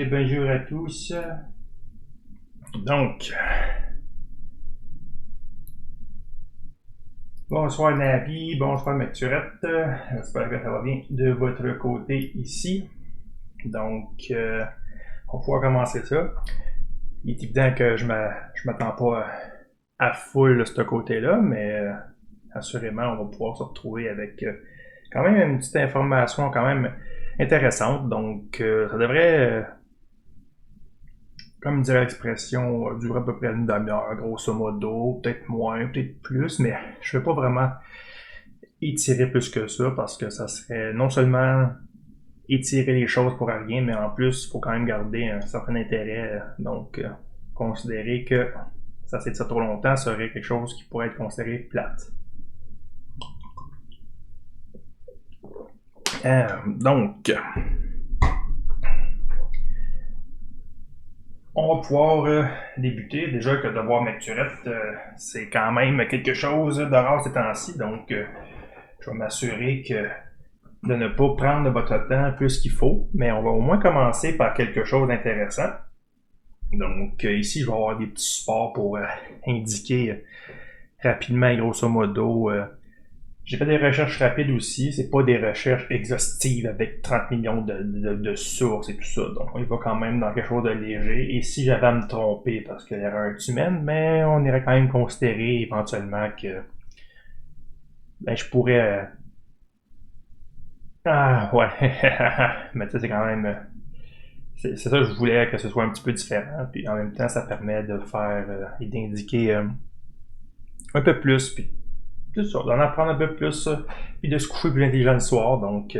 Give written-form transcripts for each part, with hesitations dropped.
Bonjour à tous. Donc, bonsoir Nabi, bonsoir Macturette. J'espère que ça va bien de votre côté ici. Donc, on va pouvoir commencer ça. Il est évident que je m'attends pas à full de ce côté-là, mais assurément, on va pouvoir se retrouver avec quand même une petite information quand même intéressante. Donc, ça devrait comme dirait l'expression, durer à peu près une demi-heure, grosso modo, peut-être moins, peut-être plus, mais je ne vais pas vraiment étirer plus que ça parce que ça serait non seulement étirer les choses pour rien, mais en plus, il faut quand même garder un certain intérêt. Donc, considérer que ça c'est de ça trop longtemps serait quelque chose qui pourrait être considéré plate. Donc, on va pouvoir débuter. Déjà que de voir Macturette, c'est quand même quelque chose de rare ces temps-ci. Donc, je vais m'assurer de ne pas prendre de votre temps plus qu'il faut. Mais on va au moins commencer par quelque chose d'intéressant. Donc, ici, je vais avoir des petits supports pour indiquer rapidement et grosso modo. J'ai fait des recherches rapides aussi. C'est pas des recherches exhaustives avec 30 millions de sources et tout ça. Donc, on y va quand même dans quelque chose de léger. Et si j'avais à me tromper, parce qu'il y aurait un humaine, mais on irait quand même considérer éventuellement que je pourrais. Ah ouais. Mais tu sais, c'est quand même. C'est ça que je voulais que ce soit un petit peu différent. Puis en même temps, ça permet de faire et d'indiquer un peu plus. Puis tout ça, d'en apprendre un peu plus, puis de se coucher plus intelligent le soir, donc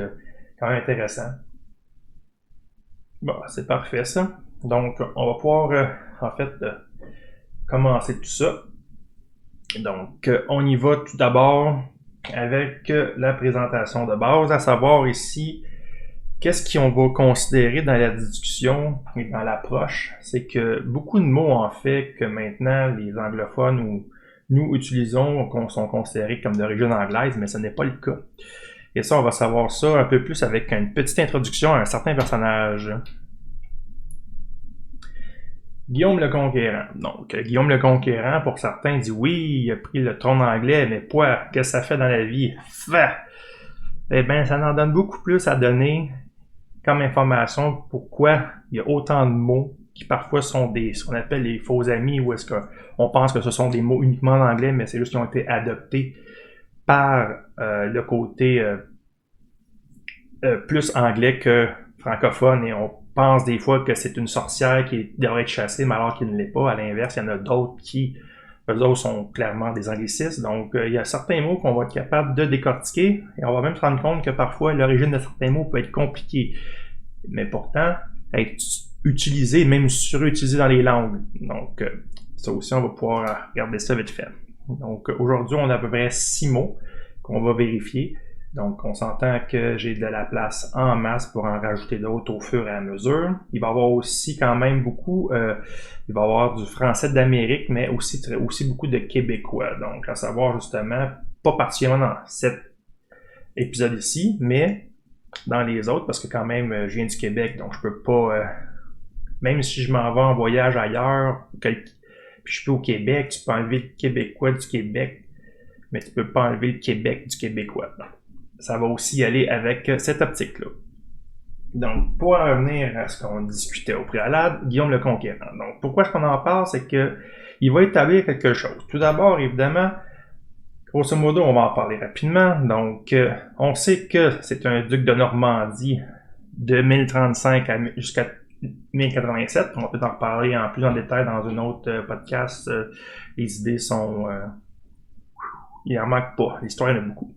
quand même intéressant. Bon, c'est parfait ça. Donc, on va pouvoir en fait commencer tout ça. Donc, on y va tout d'abord avec la présentation de base, à savoir ici, qu'est-ce qu'on va considérer dans la discussion et dans l'approche, c'est que beaucoup de mots en fait que maintenant les anglophones ou nous utilisons sont considérés comme d'origine anglaise, mais ce n'est pas le cas. Et ça, on va savoir ça un peu plus avec une petite introduction à un certain personnage. Guillaume le Conquérant. Donc, Guillaume le Conquérant, pour certains, dit oui, il a pris le trône anglais, mais quoi, qu'est-ce que ça fait dans la vie? Eh bien, ça en donne beaucoup plus à donner comme information pourquoi il y a autant de mots qui parfois sont ce qu'on appelle les faux amis, ou est-ce qu'on pense que ce sont des mots uniquement en anglais, mais c'est juste qu'ils ont été adoptés par le côté plus anglais que francophone, et on pense des fois que c'est une sorcière qui devrait être chassée, mais alors qu'il ne l'est pas. À l'inverse, il y en a d'autres qui, eux autres, sont clairement des anglicismes. Donc, il y a certains mots qu'on va être capable de décortiquer, et on va même se rendre compte que parfois, l'origine de certains mots peut être compliquée, mais pourtant, être utilisé, même surutilisé dans les langues. Donc, ça aussi, on va pouvoir regarder ça vite fait. Donc, aujourd'hui, on a à peu près 6 mots qu'on va vérifier. Donc, on s'entend que j'ai de la place en masse pour en rajouter d'autres au fur et à mesure. Il va y avoir aussi quand même beaucoup, il va y avoir du français d'Amérique, mais aussi beaucoup de québécois. Donc, à savoir justement, pas particulièrement dans cet épisode ici, mais dans les autres, parce que quand même, je viens du Québec, donc je peux pas, même si je m'en vais en voyage ailleurs, puis je suis au Québec, tu peux enlever le québécois du Québec, mais tu peux pas enlever le Québec du québécois. Donc, ça va aussi aller avec cette optique-là. Donc, pour en revenir à ce qu'on discutait au préalable, Guillaume le Conquérant. Donc, pourquoi est-ce qu'on en parle? C'est que il va établir quelque chose. Tout d'abord, évidemment, grosso modo, on va en parler rapidement. Donc, on sait que c'est un duc de Normandie de 1035 jusqu'à 1087. On va peut-être en reparler en plus en détail dans un autre podcast. Les idées sont... il en manque pas. L'histoire, il y en a beaucoup.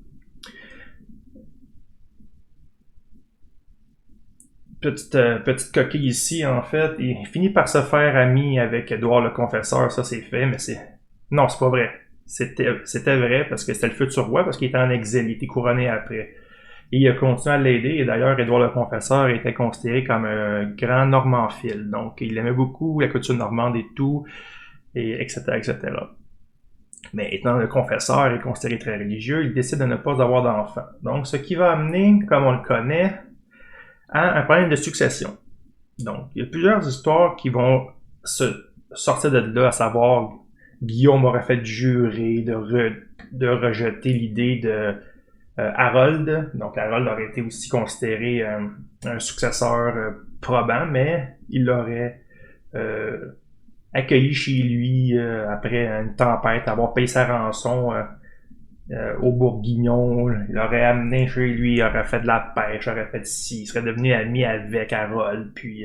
Petite coquille ici, en fait. Il finit par se faire ami avec Édouard le Confesseur. Ça, c'est fait, mais non, c'est pas vrai. C'était vrai parce que c'était le futur roi, parce qu'il était en exil. Il était couronné après. Et il a continué à l'aider. Et d'ailleurs, Édouard le Confesseur était considéré comme un grand normandophile. Donc, il aimait beaucoup la culture normande et tout, et etc., etc. Mais étant le confesseur et considéré très religieux, il décide de ne pas avoir d'enfant. Donc, ce qui va amener, comme on le connaît, à un problème de succession. Donc, il y a plusieurs histoires qui vont se sortir de là, à savoir Guillaume aurait fait jurer de rejeter l'idée de Harold. Donc, Harold aurait été aussi considéré un successeur probant, mais il l'aurait accueilli chez lui après une tempête, avoir payé sa rançon au Bourguignon. Il l'aurait amené chez lui, il aurait fait de la pêche, aurait fait ci, il serait devenu ami avec Harold, puis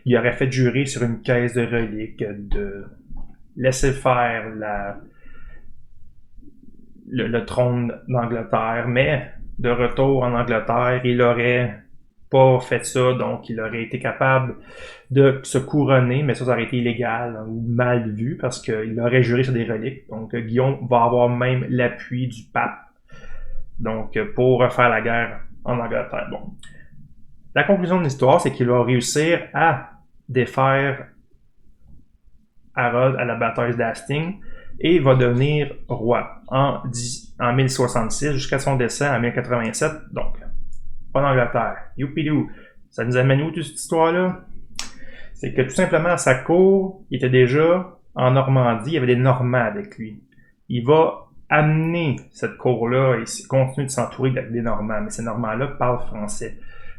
il aurait fait jurer sur une caisse de reliques de laisser faire le trône d'Angleterre, mais de retour en Angleterre, il aurait pas fait ça, donc il aurait été capable de se couronner, mais ça aurait été illégal ou mal vu parce qu'il aurait juré sur des reliques. Donc Guillaume va avoir même l'appui du pape, donc pour refaire la guerre en Angleterre. Bon, la conclusion de l'histoire, c'est qu'il va réussir à défaire Harold à la bataille d'Hastings et va devenir roi en 1066 jusqu'à son décès en 1087. Donc, en Angleterre. Youpidou. Ça nous amène où toute cette histoire-là? C'est que tout simplement à sa cour, il était déjà en Normandie, il y avait des Normands avec lui. Il va amener cette cour-là et continue de s'entourer des Normands, mais ces Normands-là parlent français.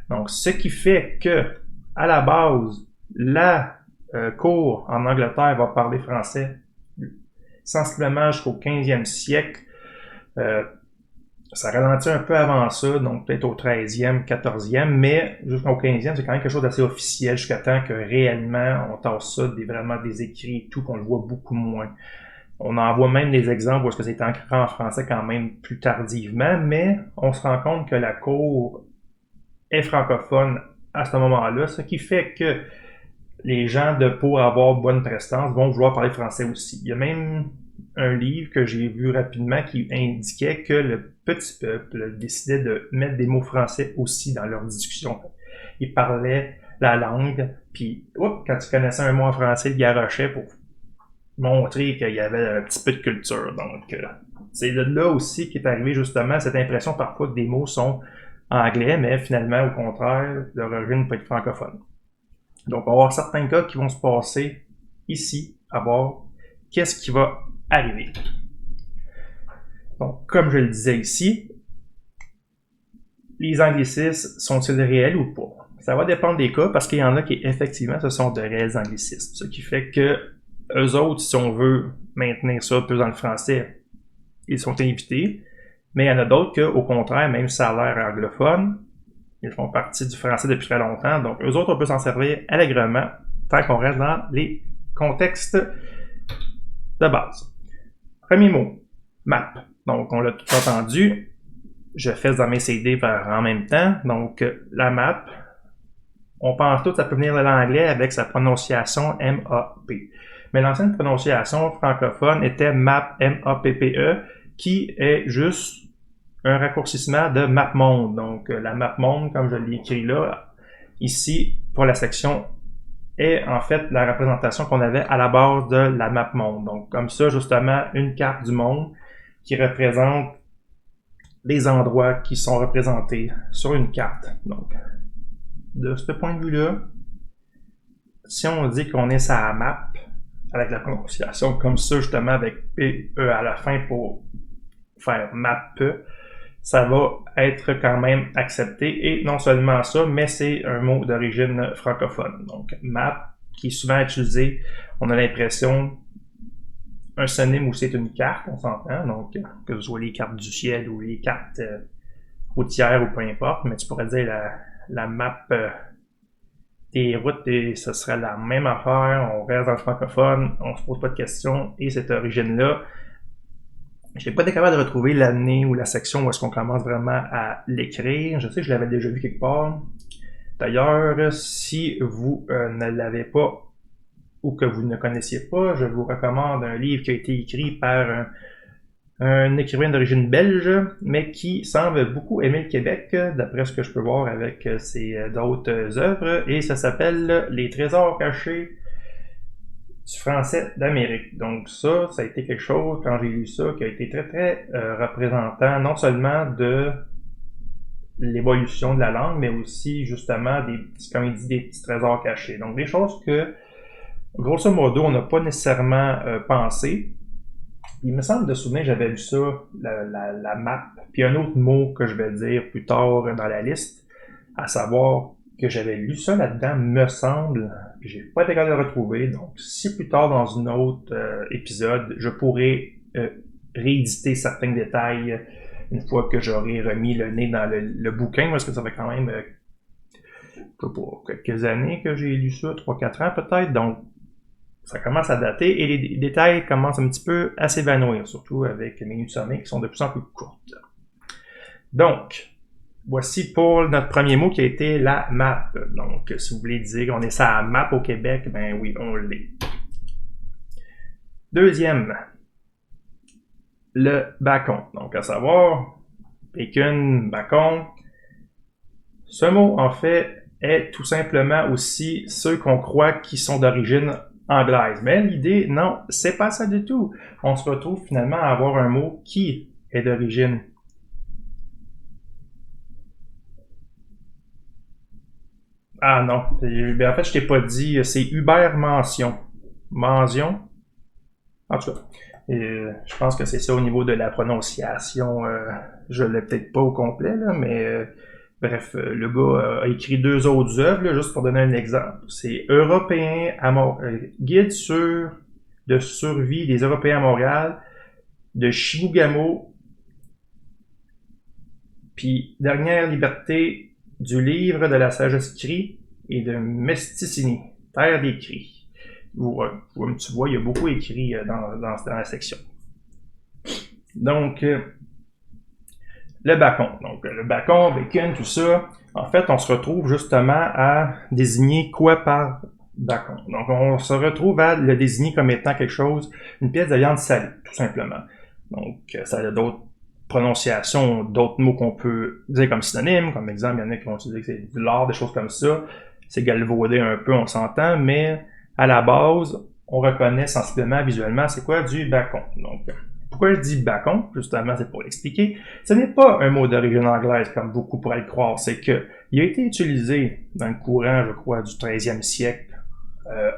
Donc, ce qui fait que, à la base, la cour en Angleterre va parler français sensiblement jusqu'au 15e siècle. Ça ralentit un peu avant ça, donc peut-être au 13e, 14e, mais jusqu'au 15e, c'est quand même quelque chose d'assez officiel jusqu'à temps que réellement on tasse ça vraiment des écrits et tout, qu'on le voit beaucoup moins. On en voit même des exemples où est-ce que c'est ancré en français quand même plus tardivement, mais on se rend compte que la cour est francophone à ce moment-là, ce qui fait que les gens pour avoir bonne prestance vont vouloir parler français aussi. Il y a même un livre que j'ai vu rapidement qui indiquait que le petit peuple décidait de mettre des mots français aussi dans leur discussion. Ils parlaient la langue, puis quand tu connaissais un mot en français, ils garochaient pour montrer qu'il y avait un petit peu de culture. Donc, c'est de là aussi qu'est arrivé justement cette impression parfois que des mots sont anglais, mais finalement, au contraire, l'origine peut être francophone. Donc, on va avoir certains cas qui vont se passer ici, à voir qu'est-ce qui va arriver. Donc, comme je le disais ici, les anglicismes sont-ils réels ou pas? Ça va dépendre des cas parce qu'il y en a qui, effectivement, ce sont de réels anglicismes. Ce qui fait que eux autres, si on veut maintenir ça plus dans le français, ils sont invités. Mais il y en a d'autres que, au contraire, même si ça a l'air anglophone, ils font partie du français depuis très longtemps. Donc, eux autres, on peut s'en servir allègrement tant qu'on reste dans les contextes de base. Premier mot, map. Donc, on l'a tout entendu. Je fais dans mes CD en même temps. Donc, la map, on pense tout, ça peut venir de l'anglais avec sa prononciation M-A-P. Mais l'ancienne prononciation francophone était map, M-A-P-P-E, qui est juste un raccourcissement de MapMonde. Donc, la MapMonde, comme je l'ai écrit là, ici, pour la section, est en fait la représentation qu'on avait à la base de la MapMonde. Donc, comme ça, justement, une carte du monde qui représente les endroits qui sont représentés sur une carte. Donc, de ce point de vue-là, si on dit qu'on est sur la map, avec la prononciation comme ça, justement, avec P-E à la fin pour faire map, ça va être quand même accepté. Et non seulement ça, mais c'est un mot d'origine francophone. Donc, map, qui est souvent utilisé, on a l'impression, un synonyme où c'est une carte, on s'entend, donc que ce soit les cartes du ciel ou les cartes routières ou peu importe, mais tu pourrais dire la map des routes et ce serait la même affaire, on reste dans le francophone, on se pose pas de questions et cette origine-là, j'ai pas été capable de retrouver l'année ou la section où est-ce qu'on commence vraiment à l'écrire. Je sais que je l'avais déjà vu quelque part. D'ailleurs, si vous ne l'avez pas ou que vous ne connaissiez pas, je vous recommande un livre qui a été écrit par un écrivain d'origine belge, mais qui semble beaucoup aimer le Québec, d'après ce que je peux voir avec ses d'autres œuvres, et ça s'appelle « Les trésors cachés du français d'Amérique ». Donc ça a été quelque chose, quand j'ai lu ça, qui a été très très représentant, non seulement de l'évolution de la langue, mais aussi justement comme il dit, des petits trésors cachés. Donc des choses que, grosso modo, on n'a pas nécessairement pensé. Il me semble de souvenir, j'avais lu ça, la map, puis un autre mot que je vais dire plus tard dans la liste, à savoir que j'avais lu ça là-dedans, me semble, puis j'ai pas été capable de le retrouver. Donc, si plus tard dans un autre épisode, je pourrais rééditer certains détails une fois que j'aurai remis le nez dans le bouquin, parce que ça fait quand même pour quelques années que j'ai lu ça, 3-4 ans peut-être, donc ça commence à dater et les détails commencent un petit peu à s'évanouir, surtout avec les minutes de sommeil qui sont de plus en plus courtes. Donc, voici pour notre premier mot qui a été la map. Donc, si vous voulez dire qu'on est ça à map au Québec, ben oui, on l'est. Deuxième, le bacon. Donc, à savoir, bacon, bacon. Ce mot, en fait, est tout simplement aussi ceux qu'on croit qui sont d'origine anglaise. Mais l'idée, non, c'est pas ça du tout. On se retrouve finalement à avoir un mot qui est d'origine. Ah non, en fait, je t'ai pas dit, c'est Hubert Mention. Mention? En tout cas, je pense que c'est ça au niveau de la prononciation. Je l'ai peut-être pas au complet, là, mais bref, le gars a écrit 2 autres œuvres, là, juste pour donner un exemple. C'est Européen Guide de survie des Européens à Montréal, de Chibougamau, puis Dernière liberté du livre de la sagesse cri et de Mesticini, Terre des cris. Tu vois, il y a beaucoup écrit dans la section. Donc, le bacon. Donc, le bacon, bacon, tout ça. En fait, on se retrouve justement à désigner quoi par bacon. Donc, on se retrouve à le désigner comme étant quelque chose, une pièce de viande salée, tout simplement. Donc, ça a d'autres prononciations, d'autres mots qu'on peut dire comme synonyme. Comme exemple, il y en a qui vont dire que c'est du lard, des choses comme ça. C'est galvaudé un peu, on s'entend, mais à la base, on reconnaît sensiblement, visuellement, c'est quoi du bacon. Donc, pourquoi je dis bacon? Justement, c'est pour l'expliquer. Ce n'est pas un mot d'origine anglaise, comme beaucoup pourraient le croire. C'est que il a été utilisé dans le courant, je crois, du 13e siècle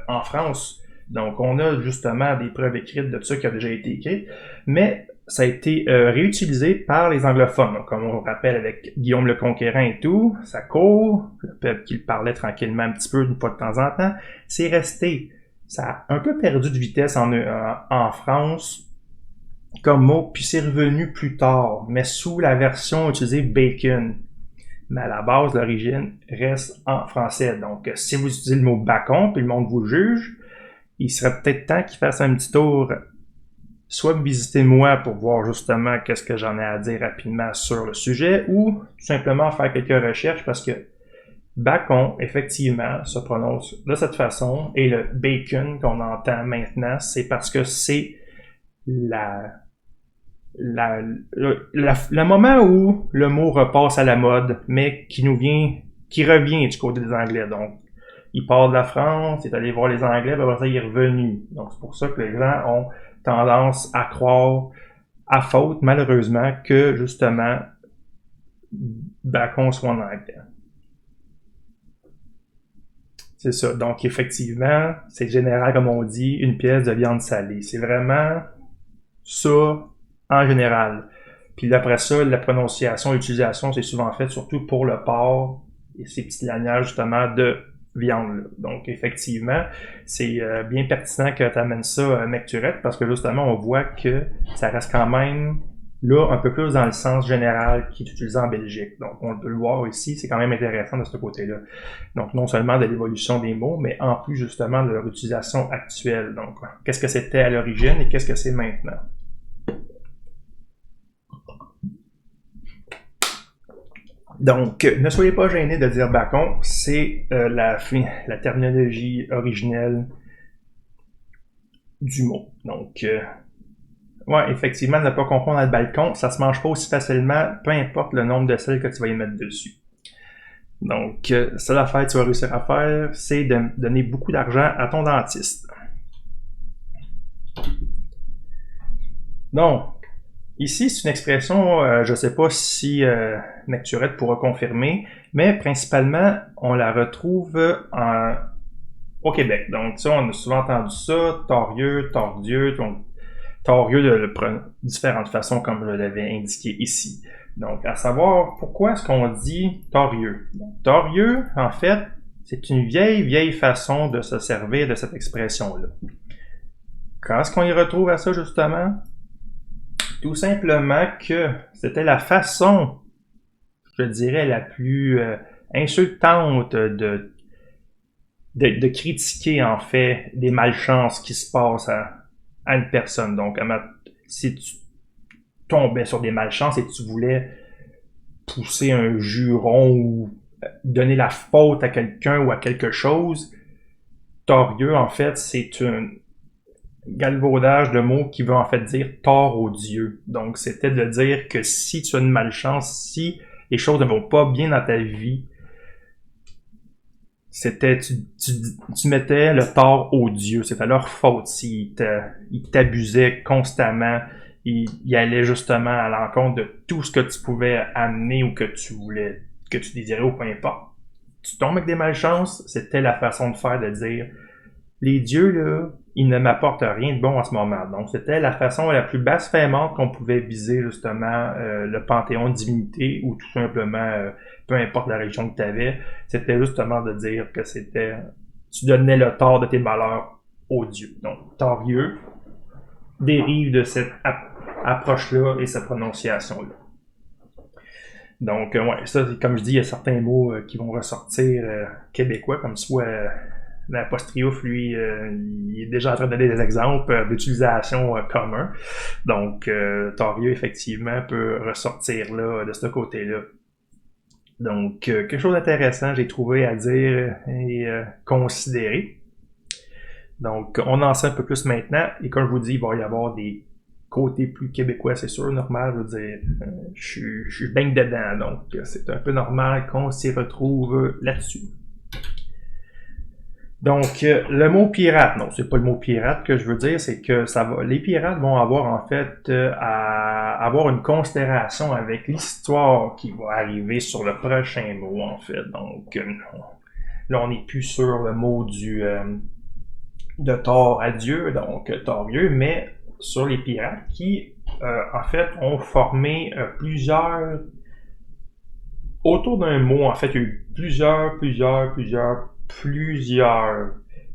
en France. Donc, on a justement des preuves écrites de ça qui a déjà été écrit, mais ça a été réutilisé par les anglophones. Donc, comme on le rappelle avec Guillaume le Conquérant et tout, ça court, le peuple qui le parlait tranquillement un petit peu une fois de temps en temps, c'est resté. Ça a un peu perdu de vitesse en France comme mot, puis c'est revenu plus tard, mais sous la version utilisée bacon. Mais à la base, l'origine reste en français. Donc, si vous utilisez le mot bacon, puis le monde vous juge, il serait peut-être temps qu'il fasse un petit tour, soit me visiter moi pour voir justement qu'est-ce que j'en ai à dire rapidement sur le sujet, ou tout simplement faire quelques recherches, parce que bacon, effectivement, se prononce de cette façon, et le bacon qu'on entend maintenant, c'est parce que c'est le moment où le mot repasse à la mode, mais qui revient du côté des Anglais. Donc, il part de la France, il est allé voir les Anglais, puis après ça, il est revenu. Donc, c'est pour ça que les gens ont tendance à croire, à faute, malheureusement, que, justement, bacon soit en anglais. C'est ça. Donc, effectivement, c'est général, comme on dit, une pièce de viande salée. C'est vraiment ça, en général. Puis après ça, la prononciation, l'utilisation, c'est souvent fait surtout pour le porc et ces petits lanières, justement, de viande. Donc, effectivement, c'est bien pertinent que tu amènes ça, Mecturette, parce que justement, on voit que ça reste quand même là un peu plus dans le sens général qui est utilisé en Belgique. Donc, on peut le voir ici, c'est quand même intéressant de ce côté-là. Donc, non seulement de l'évolution des mots, mais en plus justement de leur utilisation actuelle. Donc, qu'est-ce que c'était à l'origine et qu'est-ce que c'est maintenant? Donc, ne soyez pas gênés de dire bacon, c'est la terminologie originelle du mot. Donc, ouais, effectivement, ne pas confondre avec balcon, ça se mange pas aussi facilement, peu importe le nombre de sel que tu vas y mettre dessus. Donc, seule affaire que tu vas réussir à faire, c'est de donner beaucoup d'argent à ton dentiste. Donc, Ici, c'est une expression, je ne sais pas si Necturette pourra confirmer, mais principalement, on la retrouve au Québec. Donc, ça, on a souvent entendu ça, torieux, tordieux, torieux de différentes façons, comme je l'avais indiqué ici. Donc, à savoir, pourquoi est-ce qu'on dit torieux? Torieux, en fait, c'est une vieille façon de se servir de cette expression-là. Quand est-ce qu'on y retrouve à ça, justement? Tout simplement que c'était la façon, je dirais, la plus insultante de critiquer, en fait, des malchances qui se passent à une personne. Donc, si tu tombais sur des malchances et tu voulais pousser un juron ou donner la faute à quelqu'un ou à quelque chose, torieux, en fait, c'est un galvaudage de mots qui veut en fait dire tort aux dieux. Donc, c'était de dire que si tu as une malchance, si les choses ne vont pas bien dans ta vie, c'était tu mettais le tort aux dieux. C'était leur faute s'ils t'abusaient constamment. Ils allaient justement à l'encontre de tout ce que tu pouvais amener ou que tu voulais, que tu désirais ou peu importe. Tu tombes avec des malchances, c'était la façon de faire, de dire les dieux, là, ils ne m'apportent rien de bon en ce moment. Donc, c'était la façon la plus blasphémante qu'on pouvait viser, justement, le panthéon de divinité ou tout simplement, peu importe la religion que tu avais. C'était justement de dire que tu donnais le tort de tes malheurs aux dieux. Donc, torieux dérive de cette approche-là et cette prononciation-là. Donc, ouais, ça, comme je dis, il y a certains mots qui vont ressortir québécois, comme soit l'apostrophe, lui, il est déjà en train de donner des exemples d'utilisation commun. Donc, torieux, effectivement, peut ressortir là, de ce côté-là. Donc, quelque chose d'intéressant, j'ai trouvé à dire et considérer. Donc, on en sait un peu plus maintenant, et comme je vous dis, il va y avoir des côtés plus québécois, c'est sûr, normal, je veux dire, je baigne dedans, donc c'est un peu normal qu'on s'y retrouve là-dessus. Donc, le mot pirate, non, c'est pas le mot pirate que je veux dire, c'est que les pirates vont avoir en fait à avoir une considération avec l'histoire qui va arriver sur le prochain mot en fait. Donc, là, on n'est plus sur le mot de tort à Dieu, donc torieux, mais sur les pirates qui, en fait, ont formé autour d'un mot, en fait, il y a eu plusieurs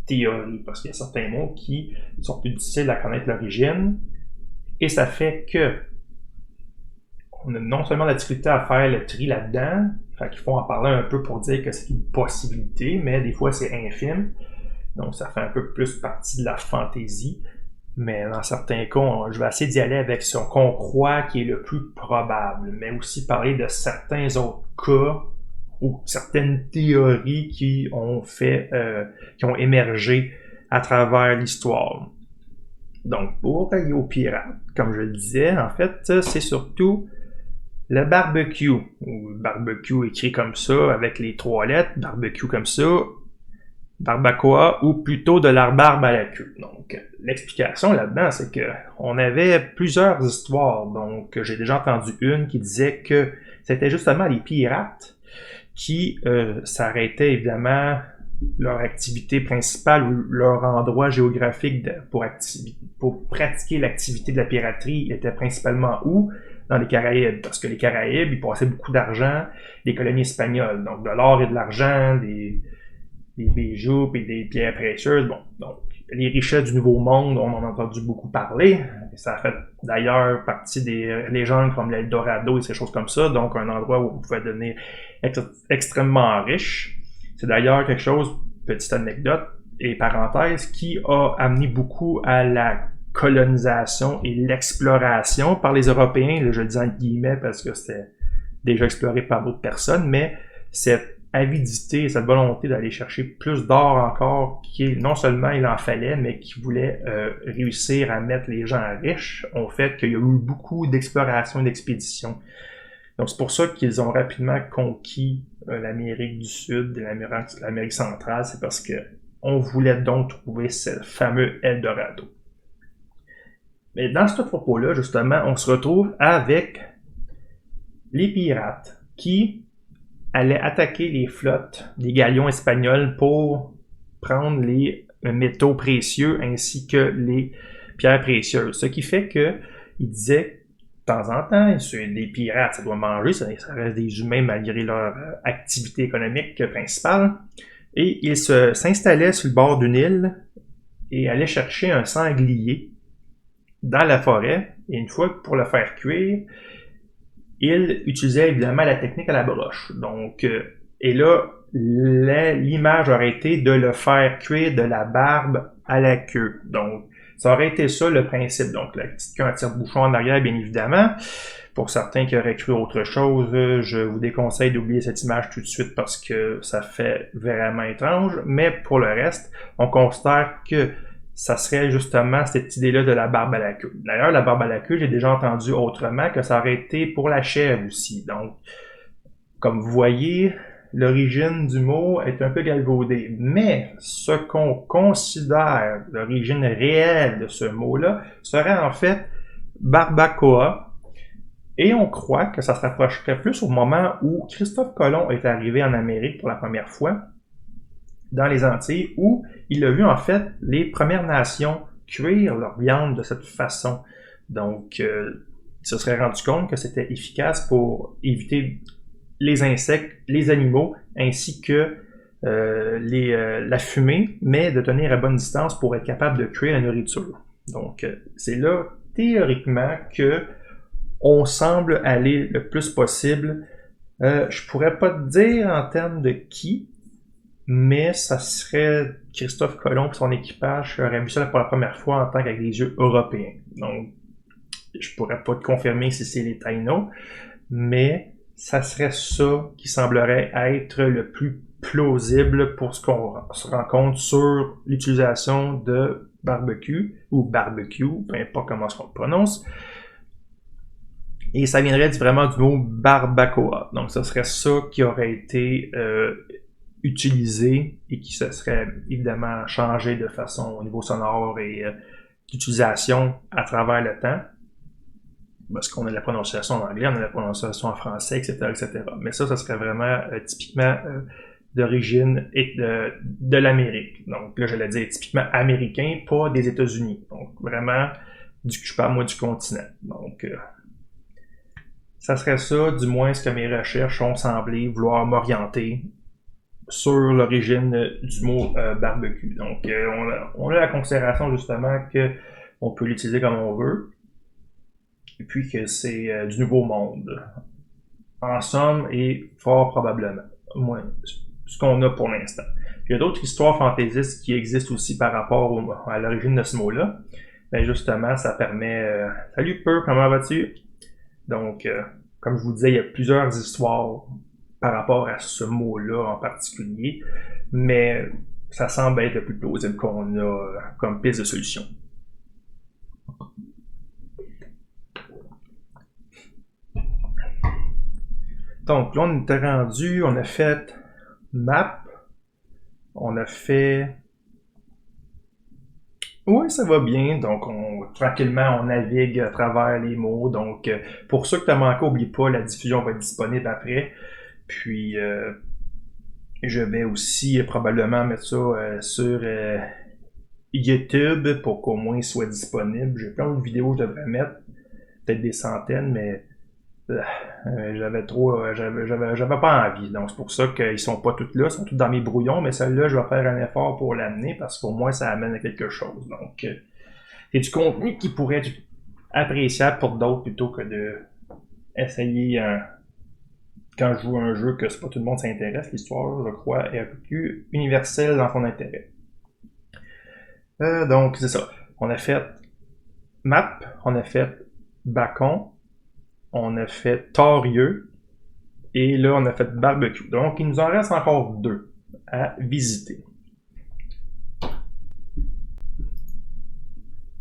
théories, parce qu'il y a certains mots qui sont plus difficiles à connaître l'origine, et ça fait que on a non seulement la difficulté à faire le tri là-dedans, fait qu'il faut en parler un peu pour dire que c'est une possibilité, mais des fois c'est infime, donc ça fait un peu plus partie de la fantaisie, mais dans certains cas, je vais essayer d'y aller avec ce qu'on croit qui est le plus probable, mais aussi parler de certains autres cas ou certaines théories qui ont émergé à travers l'histoire. Donc, pour aller aux pirates, comme je le disais, en fait, c'est surtout le barbecue, ou barbecue écrit comme ça, avec les 3 lettres, barbecue comme ça, barbacoa, ou plutôt de la barbe à la queue. Donc, l'explication là-dedans, c'est que on avait plusieurs histoires. Donc, j'ai déjà entendu une qui disait que c'était justement les pirates qui s'arrêtaient évidemment leur activité principale ou leur endroit géographique pour pratiquer l'activité de la piraterie était principalement où? Dans les Caraïbes, parce que les Caraïbes, ils passaient beaucoup d'argent des colonies espagnoles, donc de l'or et de l'argent, des bijoux et des pierres précieuses. Bon, donc les richesses du Nouveau Monde, on en a entendu beaucoup parler. Ça a fait d'ailleurs partie des légendes comme l'Eldorado et ces choses comme ça, donc un endroit où on pouvait devenir extrêmement riche. C'est d'ailleurs quelque chose, petite anecdote et parenthèse, qui a amené beaucoup à la colonisation et l'exploration par les Européens. Là, je le dis en guillemets parce que c'était déjà exploré par d'autres personnes, mais cette avidité et cette volonté d'aller chercher plus d'or encore, qui non seulement il en fallait, mais qui voulait réussir à mettre les gens riches, ont fait qu'il y a eu beaucoup d'exploration et d'expéditions. Donc c'est pour ça qu'ils ont rapidement conquis l'Amérique du Sud et l'Amérique centrale, c'est parce que on voulait donc trouver ce fameux Eldorado. Mais dans ce propos-là, justement, on se retrouve avec les pirates qui allaient attaquer les flottes des galions espagnols pour prendre les métaux précieux ainsi que les pierres précieuses. Ce qui fait que il disait de temps en temps, des pirates, ça doit manger, ça reste des humains malgré leur activité économique principale. Et ils s'installaient sur le bord d'une île et allaient chercher un sanglier dans la forêt. Et une fois, pour le faire cuire, ils utilisaient évidemment la technique à la broche. Donc, et là, l'image aurait été de le faire cuire de la barbe à la queue. Donc, ça aurait été ça le principe. Donc, la petite queue en tire-bouchon en arrière, bien évidemment. Pour certains qui auraient cru autre chose, je vous déconseille d'oublier cette image tout de suite parce que ça fait vraiment étrange. Mais pour le reste, on considère que ça serait justement cette idée-là de la barbe à la queue. D'ailleurs, la barbe à la queue, j'ai déjà entendu autrement que ça aurait été pour la chèvre aussi. Donc, comme vous voyez, l'origine du mot est un peu galvaudée. Mais ce qu'on considère l'origine réelle de ce mot-là serait en fait barbacoa. Et on croit que ça se rapprocherait plus au moment où Christophe Colomb est arrivé en Amérique pour la première fois, dans les Antilles, où il a vu en fait les Premières Nations cuire leur viande de cette façon. Donc, il se serait rendu compte que c'était efficace pour éviter les insectes, les animaux, ainsi que la fumée, mais de tenir à bonne distance pour être capable de cuire la nourriture. Donc, c'est là, théoriquement, que on semble aller le plus possible. Je pourrais pas te dire en termes de qui, mais ça serait Christophe Colomb et son équipage qui auraient vu ça pour la première fois en tant qu'avec des yeux européens. Donc, je pourrais pas te confirmer si c'est les Taïnos, mais ça serait ça qui semblerait être le plus plausible pour ce qu'on se rend compte sur l'utilisation de barbecue, ou barbecue, peu importe comment on le prononce. Et ça viendrait vraiment du mot barbacoa. Donc, ce serait ça qui aurait été utilisé et qui se serait évidemment changé de façon au niveau sonore et d'utilisation à travers le temps. Parce qu'on a la prononciation en anglais, on a la prononciation en français, etc., etc. Mais ça serait vraiment typiquement d'origine de l'Amérique. Donc là, j'allais dire typiquement américain, pas des États-Unis. Donc vraiment, je parle moi du continent. Donc ça serait ça, du moins ce que mes recherches ont semblé vouloir m'orienter sur l'origine du mot barbecue. Donc on a la considération justement que on peut l'utiliser comme on veut, et puis que c'est du nouveau monde. En somme, et fort probablement. Moi, ce qu'on a pour l'instant. Il y a d'autres histoires fantaisistes qui existent aussi par rapport à l'origine de ce mot-là. Ben justement, ça permet... Salut Peu, comment vas-tu? Donc, comme je vous disais, il y a plusieurs histoires par rapport à ce mot-là en particulier, mais ça semble être le plus plausible qu'on a comme piste de solution. Donc là, on était rendu, on a fait map, on a fait... Oui, ça va bien. Donc, tranquillement, on navigue à travers les mots. Donc, pour ceux que tu as manqué, n'oublie pas, la diffusion va être disponible après. Puis, je vais aussi probablement mettre ça sur YouTube pour qu'au moins il soit disponible. J'ai plein de vidéos que je devrais mettre, peut-être des centaines, mais j'avais pas envie. Donc, c'est pour ça qu'ils sont pas toutes là, ils sont toutes dans mes brouillons, mais celle-là, je vais faire un effort pour l'amener parce qu'au moins, ça amène à quelque chose. Donc, c'est du contenu qui pourrait être appréciable pour d'autres plutôt que de essayer quand je joue à un jeu que c'est pas tout le monde s'intéresse. L'histoire, je crois, est un peu plus universelle dans son intérêt. Donc, c'est ça. On a fait map, on a fait bacon, on a fait torieux, et là, on a fait barbecue. Donc, il nous en reste encore 2 à visiter.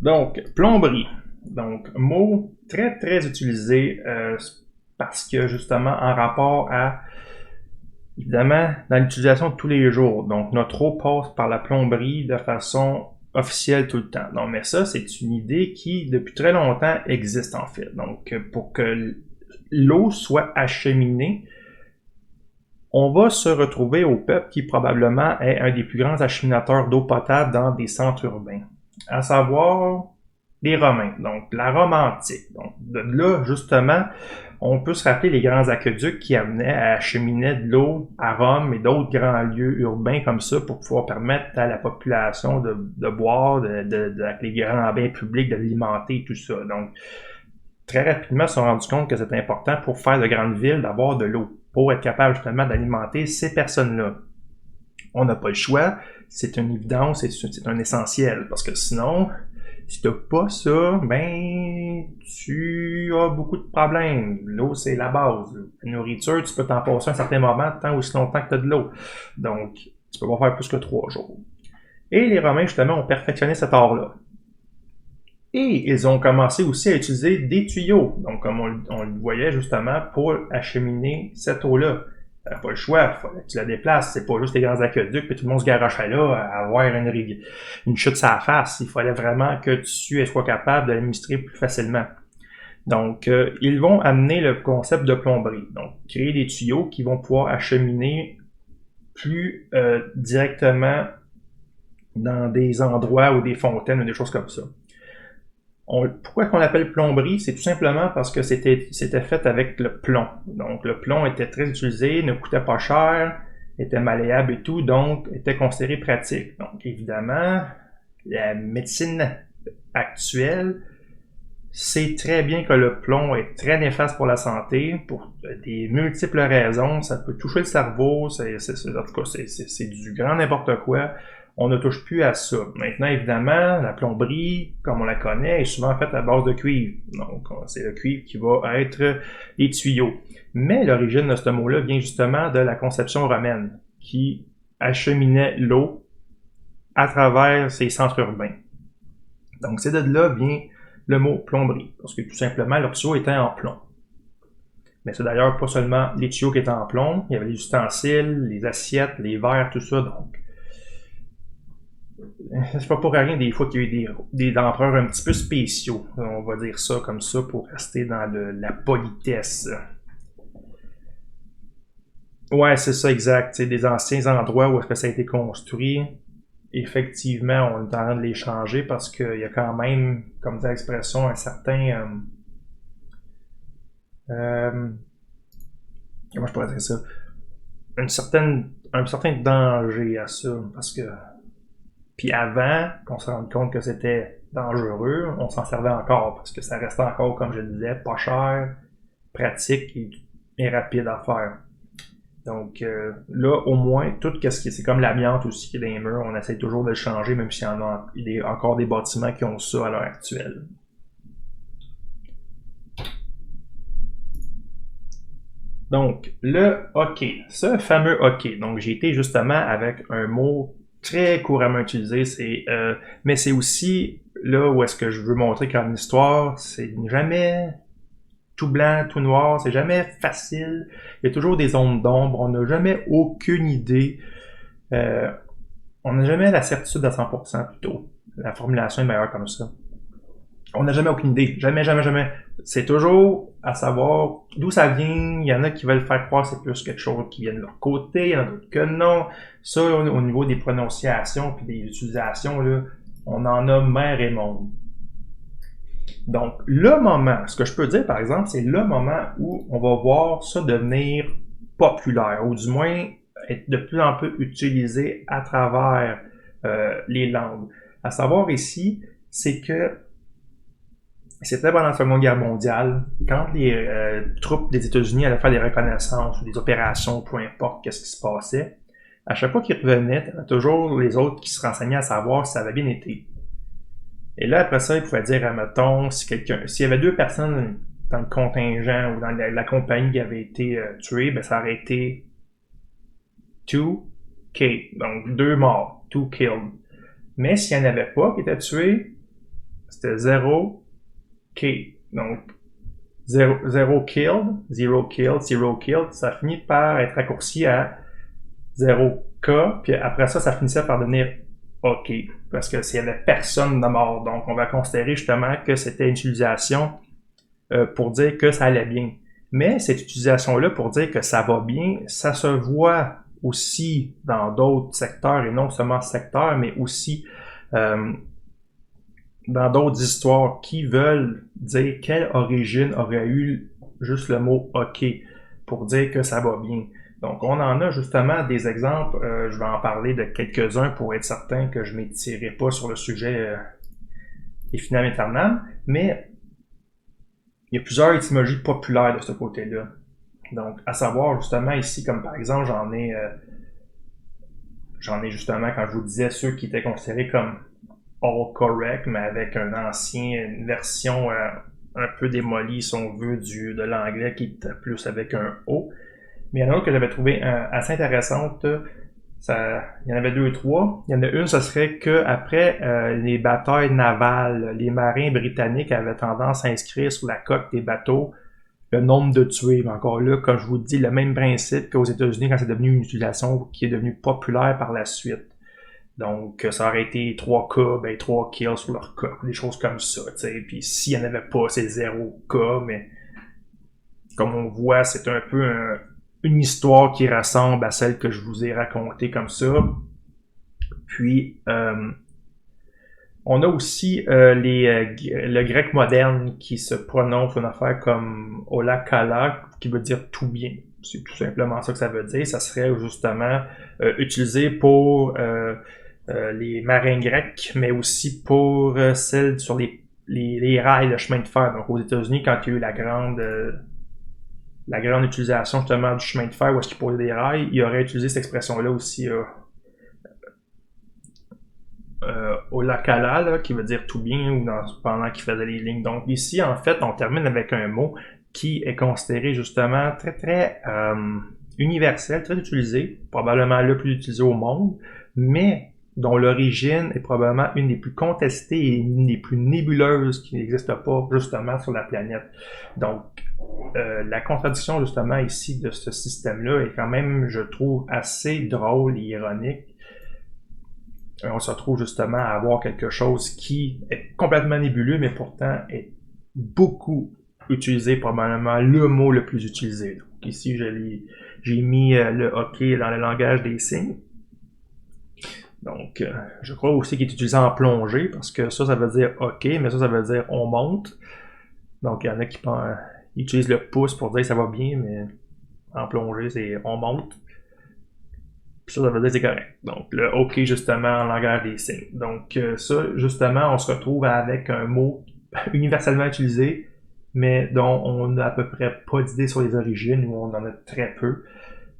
Donc, plomberie. Donc, mot très, très utilisé parce que, justement, en rapport à, évidemment, dans l'utilisation de tous les jours. Donc, notre eau passe par la plomberie de façon officiel tout le temps. Non, mais ça, c'est une idée qui, depuis très longtemps, existe en fait. Donc, pour que l'eau soit acheminée, on va se retrouver au peuple qui probablement est un des plus grands acheminateurs d'eau potable dans des centres urbains, à savoir les Romains, donc la Rome antique. Donc, de là, justement, on peut se rappeler les grands aqueducs qui amenaient à acheminer de l'eau à Rome et d'autres grands lieux urbains comme ça pour pouvoir permettre à la population de boire, avec les grands bains publics, de l'alimenter, tout ça. Donc, très rapidement, ils se sont rendus compte que c'était important pour faire de grandes villes d'avoir de l'eau, pour être capable justement d'alimenter ces personnes-là. On n'a pas le choix, c'est une évidence, c'est un essentiel, parce que sinon, si t'as pas ça, ben, tu as beaucoup de problèmes. L'eau, c'est la base. La nourriture, tu peux t'en passer un certain moment, tant aussi longtemps que t'as de l'eau. Donc, tu peux pas faire plus que 3 jours. Et les Romains, justement, ont perfectionné cet art-là. Et ils ont commencé aussi à utiliser des tuyaux, donc comme on le voyait justement, pour acheminer cette eau-là. T'as pas le choix, il fallait que tu la déplaces, c'est pas juste les grands aqueducs, puis tout le monde se garochait là à avoir une chute sur la face. Il fallait vraiment que tu sois capable de l'administrer plus facilement. Donc, ils vont amener le concept de plomberie, donc créer des tuyaux qui vont pouvoir acheminer plus directement dans des endroits ou des fontaines ou des choses comme ça. Pourquoi qu'on l'appelle plomberie? C'est tout simplement parce que c'était fait avec le plomb. Donc, le plomb était très utilisé, ne coûtait pas cher, était malléable et tout, donc était considéré pratique. Donc, évidemment, la médecine actuelle sait très bien que le plomb est très néfaste pour la santé, pour des multiples raisons. Ça peut toucher le cerveau, en tout cas, c'est du grand n'importe quoi. On ne touche plus à ça. Maintenant, évidemment, la plomberie, comme on la connaît, est souvent faite à base de cuivre. Donc, c'est le cuivre qui va être les tuyaux. Mais l'origine de ce mot-là vient justement de la conception romaine, qui acheminait l'eau à travers ces centres urbains. Donc, c'est de là vient le mot plomberie, parce que tout simplement, leurs tuyaux étaient en plomb. Mais c'est d'ailleurs pas seulement les tuyaux qui étaient en plomb, il y avait les ustensiles, les assiettes, les verres, tout ça, donc c'est pas pour rien des fois qu'il y a eu des empereurs un petit peu spéciaux, on va dire ça comme ça, pour rester dans la politesse. Ouais, c'est ça, exact. C'est des anciens endroits où est-ce que ça a été construit. Effectivement, on est en train de les changer parce qu'il y a quand même, comme dit l'expression, un certain... comment je pourrais dire ça? Un certain danger à ça, parce que... Puis avant qu'on se rende compte que c'était dangereux, on s'en servait encore, parce que ça restait encore, comme je le disais, pas cher, pratique et rapide à faire. Donc là, au moins, tout ce qui c'est comme l'amiante aussi qui est dans les murs, on essaie toujours de le changer, même s'il y a encore des bâtiments qui ont ça à l'heure actuelle. Donc, le hockey, ce fameux hockey. Donc, j'ai été justement avec un mot très couramment utilisé, mais c'est aussi là où est-ce que je veux montrer qu'en histoire, c'est jamais tout blanc, tout noir, c'est jamais facile. Il y a toujours des zones d'ombre, on n'a jamais aucune idée. On n'a jamais la certitude à 100% plutôt. La formulation est meilleure comme ça. On n'a jamais aucune idée. Jamais, jamais, jamais. C'est toujours à savoir d'où ça vient. Il y en a qui veulent faire croire que c'est plus quelque chose qui vient de leur côté. Il y en a d'autres que non. Ça, au niveau des prononciations puis des utilisations, là, on en a mer et monde. Donc, le moment, ce que je peux dire, par exemple, c'est le moment où on va voir ça devenir populaire, ou du moins être de plus en plus utilisé à travers les langues. À savoir ici, c'est que c'était pendant la Seconde Guerre mondiale, quand les troupes des États-Unis allaient faire des reconnaissances ou des opérations, peu importe qu'est-ce qui se passait, à chaque fois qu'ils revenaient, il y avait toujours les autres qui se renseignaient à savoir si ça avait bien été. Et là, après ça, ils pouvaient dire, admettons, s'il y avait 2 personnes dans le contingent ou dans la compagnie qui avait été tuée, ben ça aurait été 2K, donc 2 morts, 2 killed. Mais s'il n'y en avait pas qui étaient tués, c'était 0K. Donc, 0 killed, 0 killed, 0 killed, ça finit par être raccourci à 0K, puis après ça, ça finissait par devenir OK, parce que s'il y avait personne de mort. Donc, on va considérer justement que c'était une utilisation pour dire que ça allait bien. Mais cette utilisation-là pour dire que ça va bien, ça se voit aussi dans d'autres secteurs, et non seulement ce secteur, mais aussi dans d'autres histoires qui veulent dire quelle origine aurait eu juste le mot OK pour dire que ça va bien. Donc, on en a justement des exemples. Je vais en parler de quelques-uns pour être certain que je ne m'étirerai pas sur le sujet Infiniam Aeternam, mais il y a plusieurs étymologies populaires de ce côté-là. Donc, à savoir justement ici, comme par exemple, j'en ai justement, quand je vous disais, ceux qui étaient considérés comme all correct, mais avec une version un peu démolie, si on veut, de l'anglais qui était plus avec un O. Mais il y en a une autre que j'avais trouvé assez intéressante. Il y en avait 2 ou 3. Il y en a une, ce serait qu'après les batailles navales, les marins britanniques avaient tendance à inscrire sur la coque des bateaux le nombre de tués. Mais encore là, comme je vous dis, le même principe qu'aux États-Unis quand c'est devenu une utilisation qui est devenue populaire par la suite. Donc, ça aurait été 3 cas, 3 kills sur leur cas, des choses comme ça, t'sais. Puis s'il n'y en avait pas, c'est 0 cas, mais comme on voit, c'est un peu une histoire qui ressemble à celle que je vous ai racontée comme ça. Puis, on a aussi le grec moderne qui se prononce une affaire comme olakala, qui veut dire tout bien. C'est tout simplement ça que ça veut dire. Ça serait justement utilisé pour les marins grecs, mais aussi pour celles sur les rails de chemin de fer. Donc aux États-Unis, quand il y a eu la grande utilisation justement du chemin de fer où est-ce qu'ils posaient des rails, il aurait utilisé cette expression-là aussi olakala, là, qui veut dire tout bien, ou pendant qu'il faisait les lignes. Donc ici, en fait, on termine avec un mot qui est considéré justement très très universel, très utilisé, probablement le plus utilisé au monde, mais dont l'origine est probablement une des plus contestées et une des plus nébuleuses qui n'existe pas justement sur la planète. Donc, la contradiction justement ici de ce système-là est quand même, je trouve, assez drôle et ironique. On se retrouve justement à avoir quelque chose qui est complètement nébuleux, mais pourtant est beaucoup utilisé, probablement le mot le plus utilisé. Donc ici, j'ai mis le OK dans le langage des signes. Donc, je crois aussi qu'il est utilisé en plongée, parce que ça veut dire OK, mais ça veut dire on monte. Donc, il y en a qui utilisent le pouce pour dire ça va bien, mais en plongée, c'est on monte. Puis ça veut dire c'est correct. Donc, le OK, justement, en langage des signes. Donc, ça, justement, on se retrouve avec un mot universellement utilisé, mais dont on n'a à peu près pas d'idée sur les origines, ou on en a très peu.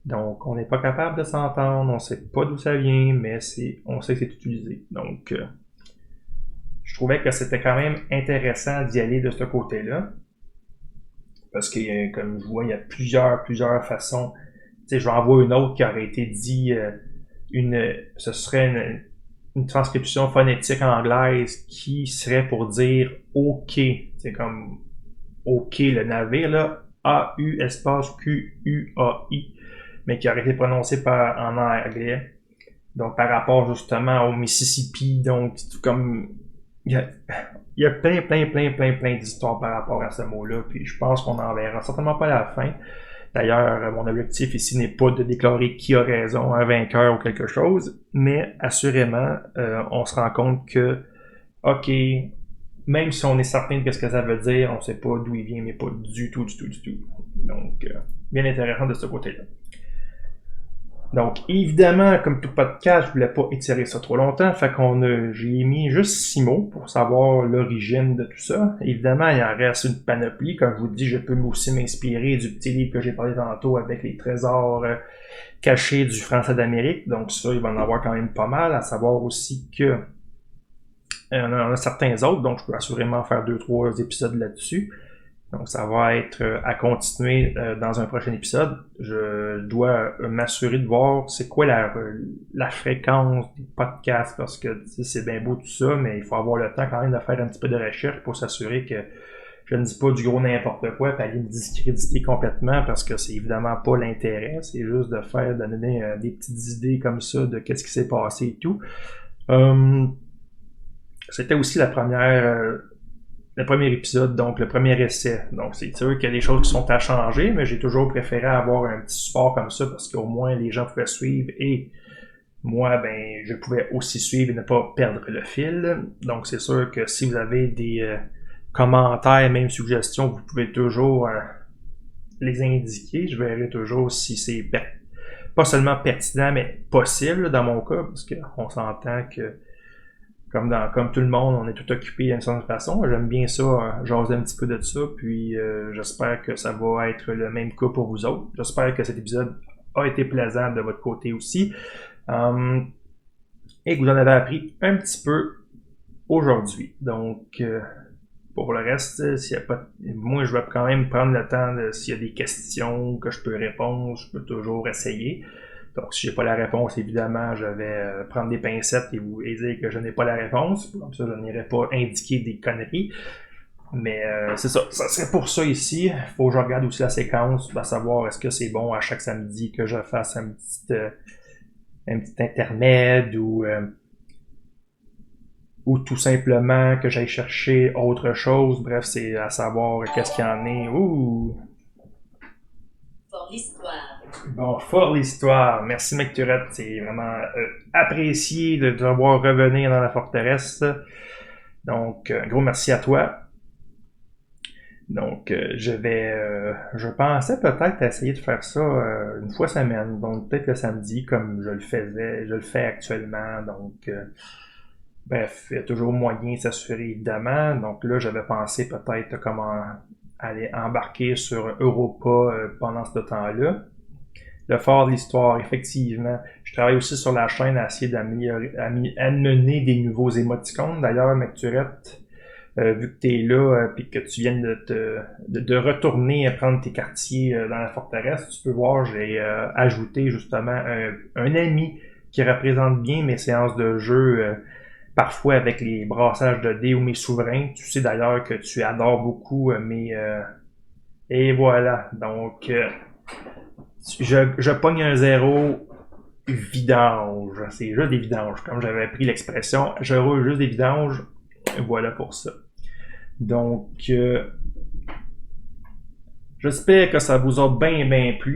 Donc, on n'est pas capable de s'entendre, on sait pas d'où ça vient, mais on sait que c'est utilisé. Donc, je trouvais que c'était quand même intéressant d'y aller de ce côté-là. Parce que, comme je vois, il y a plusieurs façons. Tu sais, je vais en voir une autre qui aurait été dit, ce serait une transcription phonétique anglaise qui serait pour dire OK. C'est comme OK, le navire, là, A-U espace Q-U-A-I, mais qui aurait été prononcé en anglais. Donc, par rapport justement au Mississippi, donc, comme, il y a plein d'histoires par rapport à ce mot-là, puis je pense qu'on en verra certainement pas à la fin. D'ailleurs, mon objectif ici n'est pas de déclarer qui a raison, un vainqueur ou quelque chose, mais assurément, on se rend compte que, OK, même si on est certain de ce que ça veut dire, on sait pas d'où il vient, mais pas du tout. Donc, bien intéressant de ce côté-là. Donc, évidemment, comme tout podcast, je voulais pas étirer ça trop longtemps, fait j'ai mis juste 6 mots pour savoir l'origine de tout ça. Évidemment, il en reste une panoplie. Comme je vous dis, je peux aussi m'inspirer du petit livre que j'ai parlé tantôt avec les trésors cachés du français d'Amérique. Donc ça, il va en avoir quand même pas mal, à savoir aussi que il y en a certains autres, donc je peux assurément faire 2-3 épisodes là-dessus. Donc ça va être à continuer dans un prochain épisode. Je dois m'assurer de voir c'est quoi la fréquence des podcasts, parce que c'est bien beau tout ça, mais il faut avoir le temps quand même de faire un petit peu de recherche pour s'assurer que je ne dis pas du gros n'importe quoi et aller me discréditer complètement, parce que c'est évidemment pas l'intérêt. C'est juste de donner des petites idées comme ça de qu'est-ce qui s'est passé et tout. C'était aussi le premier épisode, donc le premier essai. Donc c'est sûr qu'il y a des choses qui sont à changer, mais j'ai toujours préféré avoir un petit support comme ça parce qu'au moins les gens pouvaient suivre et moi, ben, je pouvais aussi suivre et ne pas perdre le fil. Donc c'est sûr que si vous avez des commentaires, même suggestions, vous pouvez toujours les indiquer. Je verrai toujours si c'est pas seulement pertinent, mais possible dans mon cas, parce qu'on s'entend que comme tout le monde, on est tout occupé d'une certaine façon. J'aime bien ça, jaser un petit peu de ça, puis j'espère que ça va être le même cas pour vous autres. J'espère que cet épisode a été plaisant de votre côté aussi. Et que vous en avez appris un petit peu aujourd'hui. Donc, pour le reste, s'il y a pas, moi, je vais quand même prendre le temps s'il y a des questions que je peux répondre, je peux toujours essayer. Donc, si j'ai pas la réponse, évidemment, je vais prendre des pincettes et vous dire que je n'ai pas la réponse. Comme ça, je n'irai pas indiquer des conneries. Mais c'est ça. Ça serait pour ça ici. Il faut que je regarde aussi la séquence, à savoir est-ce que c'est bon à chaque samedi que je fasse un petit intermède ou tout simplement que j'aille chercher autre chose. Bref, c'est à savoir qu'est-ce qu'il y en est. Ouh! Fort l'histoire. Bon, fort l'histoire. Merci, Mec Turette. C'est vraiment apprécié de te voir revenir dans la forteresse. Donc, un gros merci à toi. Donc, je pensais peut-être essayer de faire ça une fois semaine. Donc, peut-être le samedi, comme je le fais actuellement. Donc, bref, il y a toujours moyen de s'assurer, évidemment. Donc là, j'avais pensé peut-être comment aller embarquer sur Europa pendant ce temps-là. Le fort de l'histoire, effectivement. Je travaille aussi sur la chaîne à essayer d'amener des nouveaux émoticônes. D'ailleurs, Mecturette, vu que tu es là puis que tu viens de retourner prendre tes quartiers dans la forteresse, tu peux voir, j'ai ajouté justement un ami qui représente bien mes séances de jeu parfois avec les brassages de dés ou mes souverains. Tu sais d'ailleurs que tu adores beaucoup et voilà. Donc, je pogne un zéro vidange. C'est juste des vidanges, comme j'avais appris l'expression. Je roule juste des vidanges. Voilà pour ça. Donc, j'espère que ça vous a bien plu.